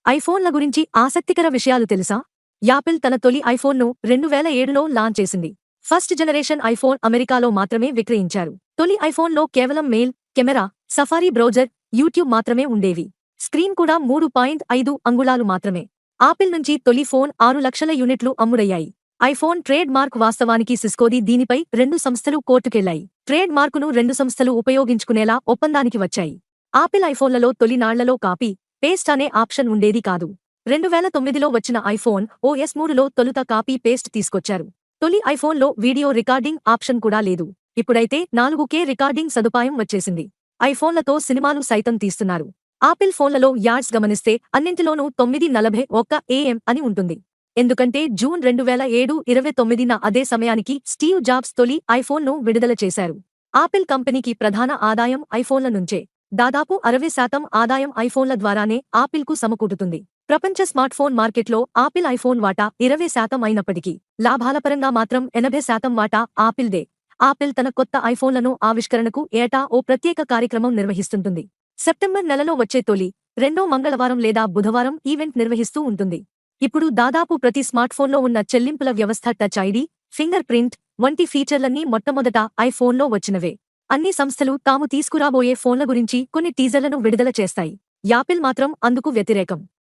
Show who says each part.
Speaker 1: ఐఫోన్ల గురించి ఆసక్తికర విషయాలు తెలుసా? యాపిల్ తన తొలి ఐఫోన్ను 2007లో లాంచ్ చేసింది. ఫస్ట్ జనరేషన్ ఐఫోన్ అమెరికాలో మాత్రమే విక్రయించారు. తొలి ఐఫోన్లో కేవలం mail, camera, safari browser, YouTube మాత్రమే ఉండేవి. స్క్రీన్ కూడా 3.5 అంగుళాలు మాత్రమే. ఆపిల్ నుంచి తొలి ఫోన్ 6 లక్షల యూనిట్లు అమ్ముడయ్యాయి. ఐఫోన్ ట్రేడ్ మార్క్ వాస్తవానికి సిస్కోది. దీనిపై 2 సంస్థలు కోర్టుకెళ్లాయి. ట్రేడ్ మార్కును 2 సంస్థలు ఉపయోగించుకునేలా ఒప్పందానికి వచ్చాయి. ఆపిల్ ఐఫోన్లలో తొలి నాళ్లలో కాపీ పేస్ట్ అనే ఆప్షన్ ఉండేది కాదు. 2009లో వచ్చిన ఐఫోన్ ఓఎస్ 3లో తొలుత కాపీ పేస్ట్ తీసుకొచ్చారు. తొలి ఐఫోన్లో వీడియో రికార్డింగ్ ఆప్షన్ కూడా లేదు. ఇప్పుడైతే 4K రికార్డింగ్ సదుపాయం వచ్చేసింది. ఐఫోన్లతో సినిమాలు సైతం తీస్తున్నారు. ఆపిల్ ఫోన్లలో యాడ్స్ గమనిస్తే అన్నింటిలోనూ 9:41 AM అని ఉంటుంది. ఎందుకంటే జూన్ 2007 29న అదే సమయానికి స్టీవ్ జాబ్స్ తొలి ఐఫోన్ను విడుదల చేశారు. ఆపిల్ కంపెనీకి ప్రధాన ఆదాయం ఐఫోన్ల నుంచే. దాదాపు 60% ఆదాయం ఐఫోన్ల ద్వారానే ఆపిల్కు సమకూరుతుంది. ప్రపంచ స్మార్ట్ఫోన్ మార్కెట్లో ఆపిల్ ఐఫోన్ వాటా 20% అయినప్పటికీ లాభాల పరంగా మాత్రం 80% వాటా ఆపిల్దే. ఆపిల్ తన కొత్త ఐఫోన్లను ఆవిష్కరణకు ఏటా ఓ ప్రత్యేక కార్యక్రమం నిర్వహిస్తుంటుంది. సెప్టెంబర్ నెలలో వచ్చే తొలి, రెండో మంగళవారం లేదా బుధవారం ఈవెంట్ నిర్వహిస్తూ ఉంటుంది. ఇప్పుడు దాదాపు ప్రతి స్మార్ట్ఫోన్లో ఉన్న చెల్లింపుల వ్యవస్థ టచ్ ఐడి, ఫింగర్ ప్రింట్ వంటి ఫీచర్లన్నీ మొట్టమొదట ఐఫోన్లో వచ్చినవే. అన్ని సంస్థలు తాము తీసుకురాబోయే ఫోన్ల గురించి కొన్ని టీజర్లను విడుదల చేస్తాయి. యాపిల్ మాత్రం అందుకు వ్యతిరేకం.